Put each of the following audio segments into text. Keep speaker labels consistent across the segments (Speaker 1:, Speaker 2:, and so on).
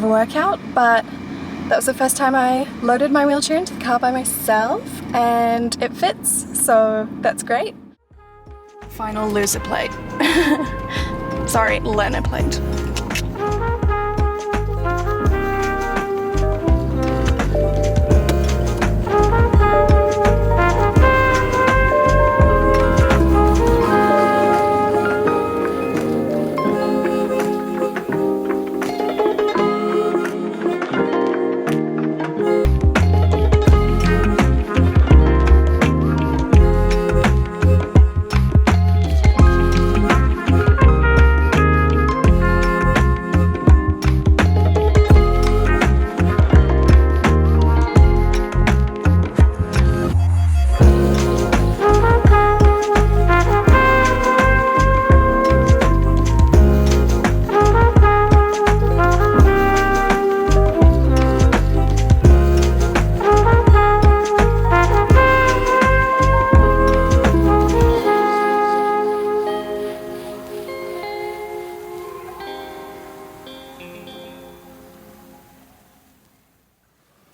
Speaker 1: a workout, but that was the first time I loaded my wheelchair into the car by myself, and it fits, so that's great. Final loser plate. Sorry, learner plate.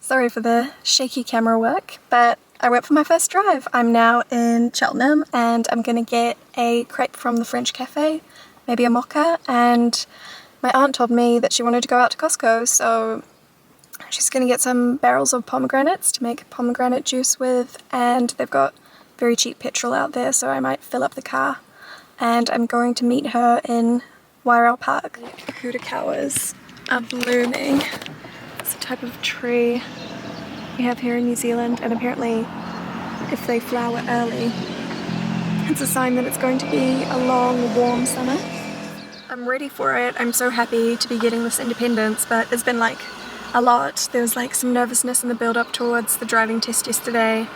Speaker 1: Sorry for the shaky camera work, but I went for my first drive. I'm now in Cheltenham and I'm gonna get a crepe from the French cafe, maybe a mocha, and my aunt told me that she wanted to go out to Costco, so she's gonna get some barrels of pomegranates to make pomegranate juice with, and they've got very cheap petrol out there, so I might fill up the car. And I'm going to meet her in Wairau Park. Pukutakawas are blooming. It's a type of tree we have here in New Zealand, and apparently if they flower early, it's a sign that it's going to be a long, warm summer. I'm ready for it. I'm so happy to be getting this independence, but it's been like a lot. There was like some nervousness in the build-up towards the driving test yesterday,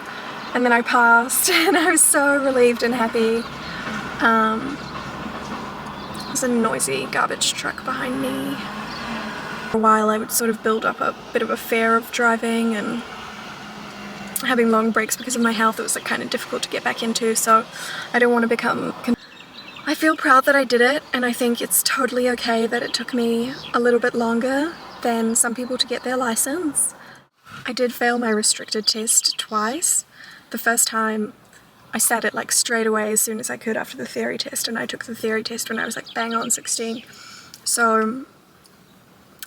Speaker 1: and then I passed and I was so relieved and happy. There's a noisy garbage truck behind me. For a while I would sort of build up a bit of a fear of driving, and having long breaks because of my health, it was like kind of difficult to get back into, so I don't want to become... I feel proud that I did it, and I think it's totally okay that it took me a little bit longer than some people to get their license. I did fail my restricted test twice. The first time I sat it like straight away as soon as I could after the theory test, and I took the theory test when I was like bang on 16. So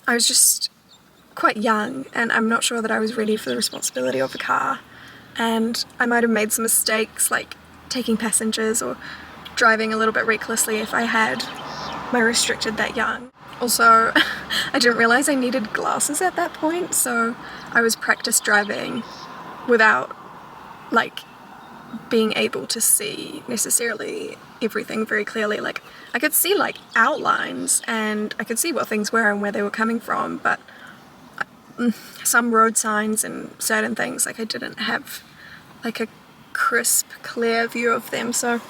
Speaker 1: I was just quite young, and I'm not sure that I was ready for the responsibility of the car, and I might have made some mistakes like taking passengers or driving a little bit recklessly if I had my restricted that young. Also, I didn't realize I needed glasses at that point, so I was practice driving without like being able to see necessarily everything very clearly. Like I could see like outlines and I could see what things were and where they were coming from, but some road signs and certain things, like I didn't have like a crisp, clear view of them, so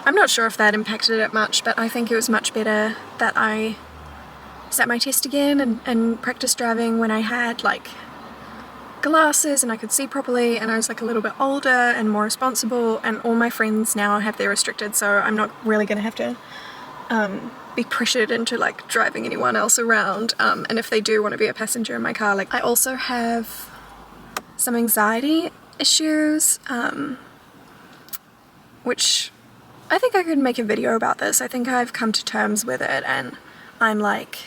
Speaker 1: I'm not sure if that impacted it much, but I think it was much better that I sat my test again and practiced driving when I had like glasses and I could see properly, and I was like a little bit older and more responsible, and all my friends now have their restricted, so I'm not really gonna have to be pressured into like driving anyone else around, and if they do want to be a passenger in my car. Like I also have some anxiety issues, which I think I could make a video about this. I think I've come to terms with it, and I'm like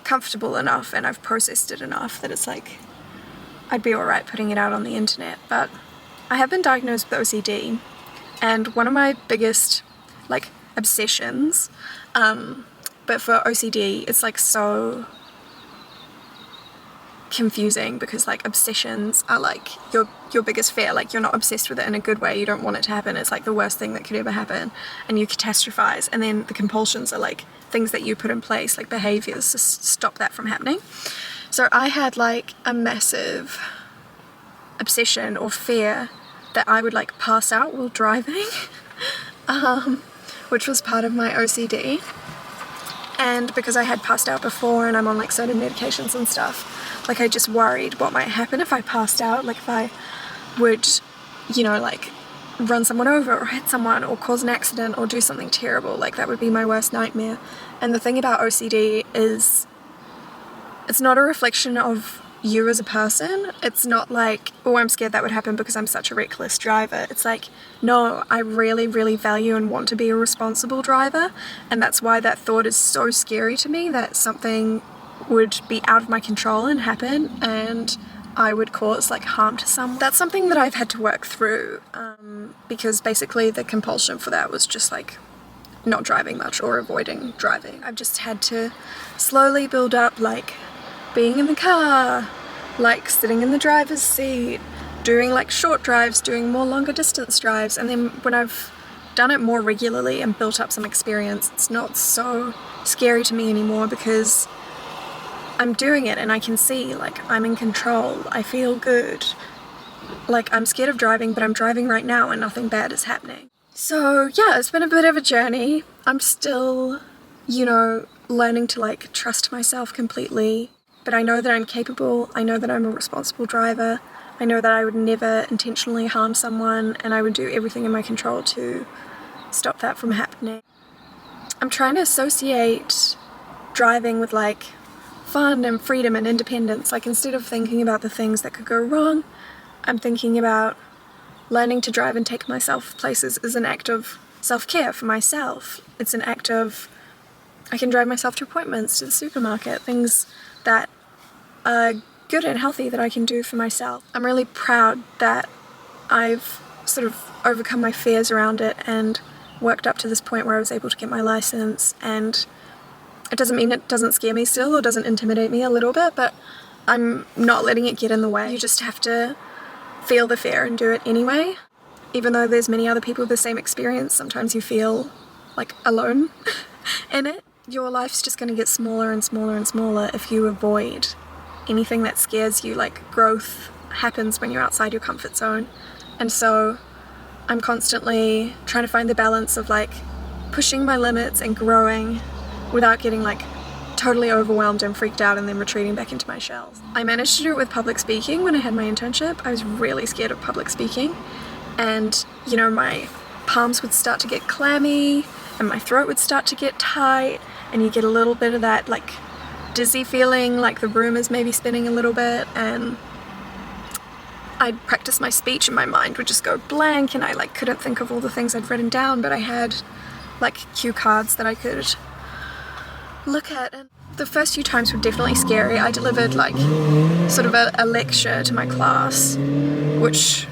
Speaker 1: comfortable enough and I've processed it enough that it's like I'd be alright putting it out on the internet. But I have been diagnosed with OCD, and one of my biggest like obsessions, but for OCD it's like so confusing because like obsessions are like your biggest fear. Like you're not obsessed with it in a good way, you don't want it to happen, it's like the worst thing that could ever happen, and you catastrophize, and then the compulsions are like things that you put in place, like behaviors to stop that from happening. So I had like a massive obsession or fear that I would like pass out while driving, which was part of my OCD. And because I had passed out before and I'm on like certain medications and stuff, like I just worried what might happen if I passed out, like if I would, you know, like run someone over or hit someone or cause an accident or do something terrible. Like that would be my worst nightmare. And the thing about OCD is it's not a reflection of you as a person. It's not like, oh, I'm scared that would happen because I'm such a reckless driver. It's like, no, I really, really value and want to be a responsible driver, and that's why that thought is so scary to me, that something would be out of my control and happen and I would cause like harm to someone. That's something that I've had to work through, because basically the compulsion for that was just like not driving much or avoiding driving. I've just had to slowly build up like being in the car, like sitting in the driver's seat, doing like short drives, doing more longer distance drives, and then when I've done it more regularly and built up some experience, it's not so scary to me anymore because I'm doing it and I can see like I'm in control, I feel good. Like I'm scared of driving, but I'm driving right now and nothing bad is happening. So yeah, it's been a bit of a journey. I'm still, you know, learning to like trust myself completely, but I know that I'm capable, I know that I'm a responsible driver, I know that I would never intentionally harm someone, and I would do everything in my control to stop that from happening. I'm trying to associate driving with like fun and freedom and independence. Like instead of thinking about the things that could go wrong, I'm thinking about learning to drive and take myself places is an act of self-care for myself. It's an act of, I can drive myself to appointments, to the supermarket, things that are good and healthy that I can do for myself. I'm really proud that I've sort of overcome my fears around it and worked up to this point where I was able to get my license, and it doesn't mean it doesn't scare me still or doesn't intimidate me a little bit, but I'm not letting it get in the way. You just have to feel the fear and do it anyway. Even though there's many other people with the same experience, sometimes you feel like alone in it. Your life's just going to get smaller and smaller and smaller if you avoid anything that scares you. Like growth happens when you're outside your comfort zone, and so I'm constantly trying to find the balance of like pushing my limits and growing without getting like totally overwhelmed and freaked out and then retreating back into my shells. I managed to do it with public speaking when I had my internship. I was really scared of public speaking, and you know, my palms would start to get clammy and my throat would start to get tight, and you get a little bit of that like dizzy feeling, like the room is maybe spinning a little bit, and I'd practice my speech and my mind would just go blank and I like couldn't think of all the things I'd written down, but I had like cue cards that I could look at. And the first few times were definitely scary. I delivered like sort of a lecture to my class, which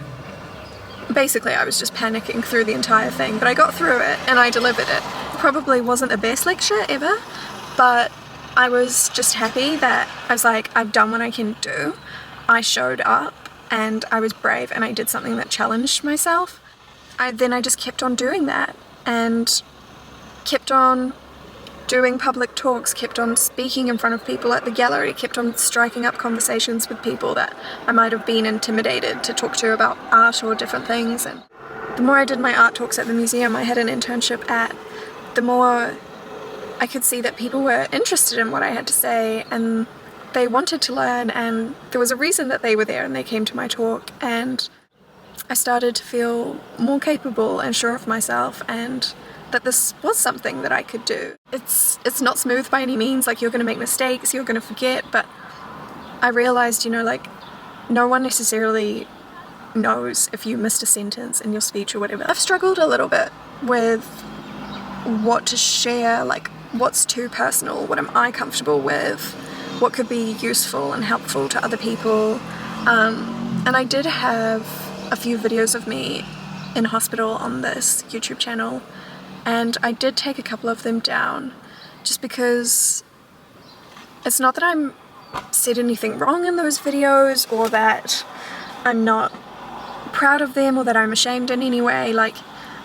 Speaker 1: basically I was just panicking through the entire thing, but I got through it and I delivered it. Probably wasn't the best lecture ever, but I was just happy that I was like, I've done what I can do. I showed up and I was brave and I did something that challenged myself. Then I just kept on doing that and kept on doing public talks, kept on speaking in front of people at the gallery, kept on striking up conversations with people that I might have been intimidated to talk to about art or different things. And the more I did my art talks at the museum I had an internship at, the more I could see that people were interested in what I had to say and they wanted to learn, and there was a reason that they were there and they came to my talk, and I started to feel more capable and sure of myself and that this was something that I could do. It's not smooth by any means, like you're going to make mistakes, you're going to forget, but I realized, you know, like no one necessarily knows if you missed a sentence in your speech or whatever. I've struggled a little bit with what to share, like what's too personal, what am I comfortable with, what could be useful and helpful to other people. And I did have a few videos of me in hospital on this YouTube channel, and I did take a couple of them down just because it's not that I'm said anything wrong in those videos or that I'm not proud of them or that I'm ashamed in any way. Like,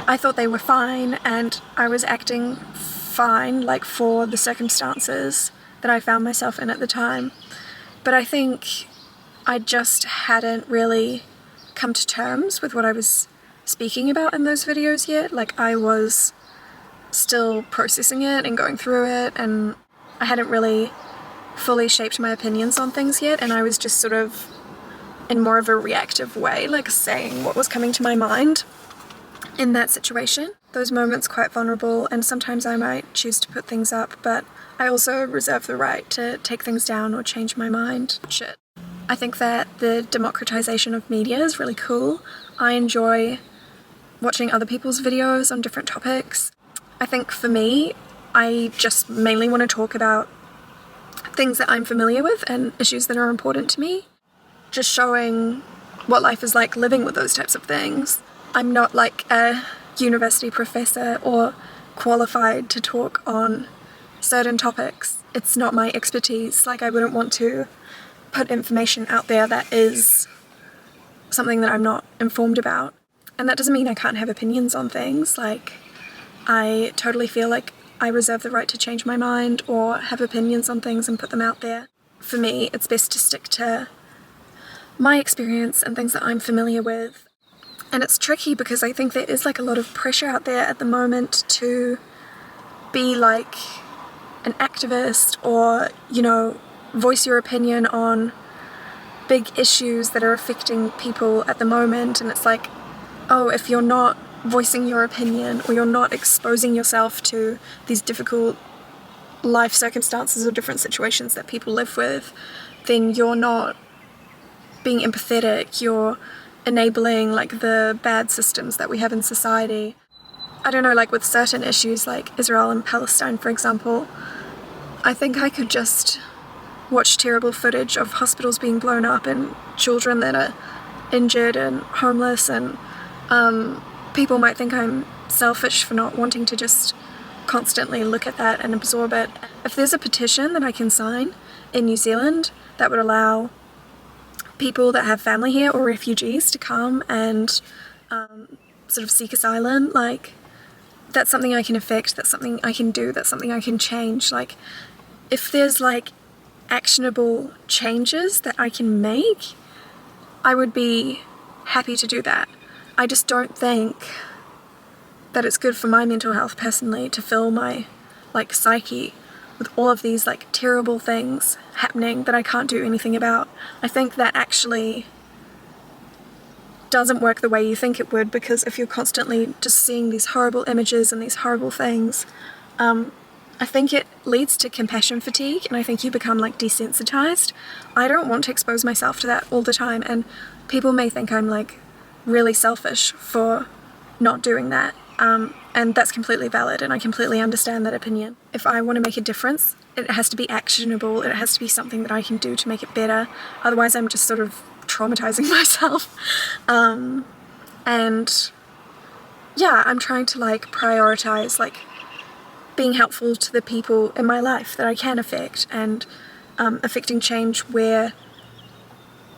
Speaker 1: I thought they were fine and I was acting fine, like for the circumstances that I found myself in at the time. But I think I just hadn't really come to terms with what I was speaking about in those videos yet. Like, I was still processing it and going through it, and I hadn't really fully shaped my opinions on things yet, and I was just sort of in more of a reactive way, like saying what was coming to my mind in that situation. those moments quite vulnerable, and sometimes I might choose to put things up, but I also reserve the right to take things down or change my mind. Shit. I think that the democratization of media is really cool. I enjoy watching other people's videos on different topics. I think for me, I just mainly want to talk about things that I'm familiar with and issues that are important to me. Just showing what life is like living with those types of things. I'm not like a university professor or qualified to talk on certain topics. It's not my expertise. Like, I wouldn't want to put information out there that is something that I'm not informed about. And that doesn't mean I can't have opinions on things. Like, I totally feel like I reserve the right to change my mind or have opinions on things and put them out there. For me, it's best to stick to my experience and things that I'm familiar with. And it's tricky because I think there is like a lot of pressure out there at the moment to be like an activist or, you know, voice your opinion on big issues that are affecting people at the moment. And it's like, oh, if you're not voicing your opinion or you're not exposing yourself to these difficult life circumstances or different situations that people live with, then you're not being empathetic, you're enabling like the bad systems that we have in society. I don't know, like with certain issues like Israel and Palestine, for example, I think I could just watch terrible footage of hospitals being blown up and children that are injured and homeless, and people might think I'm selfish for not wanting to just constantly look at that and absorb it. If there's a petition that I can sign in New Zealand that would allow people that have family here or refugees to come and sort of seek asylum, like, that's something I can affect, that's something I can do, that's something I can change. Like, if there's like actionable changes that I can make, I would be happy to do that. I just don't think that it's good for my mental health personally to fill my like psyche with all of these like terrible things happening that I can't do anything about. I think that actually doesn't work the way you think it would, because if you're constantly just seeing these horrible images and these horrible things, I think it leads to compassion fatigue, and I think you become like desensitized. I don't want to expose myself to that all the time, and people may think I'm like really selfish for not doing that. And that's completely valid, and I completely understand that opinion. If I want to make a difference, it has to be actionable, it has to be something that I can do to make it better. Otherwise I'm just sort of traumatizing myself. And yeah, I'm trying to like prioritize like being helpful to the people in my life that I can affect, and affecting change where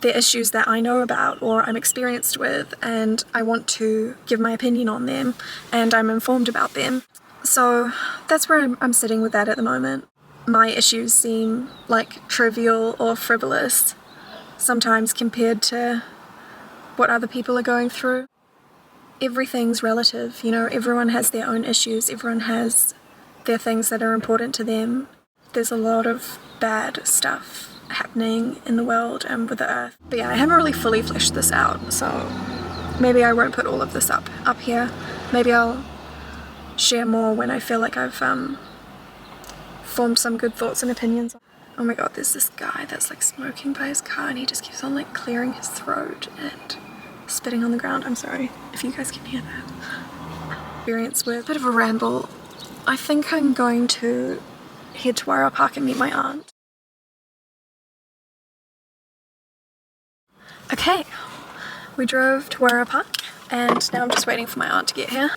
Speaker 1: there are issues that I know about or I'm experienced with, and I want to give my opinion on them and I'm informed about them. So that's where I'm sitting with that at the moment. My issues seem like trivial or frivolous sometimes compared to what other people are going through. Everything's relative, you know, everyone has their own issues, everyone has their things that are important to them. There's a lot of bad stuff happening in the world and with the earth. But yeah, I haven't really fully fleshed this out, so maybe I won't put all of this up here. Maybe I'll share more when I feel like I've formed some good thoughts and opinions. Oh my god, there's this guy that's like smoking by his car and he just keeps on like clearing his throat and spitting on the ground. I'm sorry if you guys can hear that. Experience with a bit of a ramble. I think I'm going to head to Wairau Park and meet my aunt. Okay, we drove to Wairau Park and now I'm just waiting for my aunt to get here.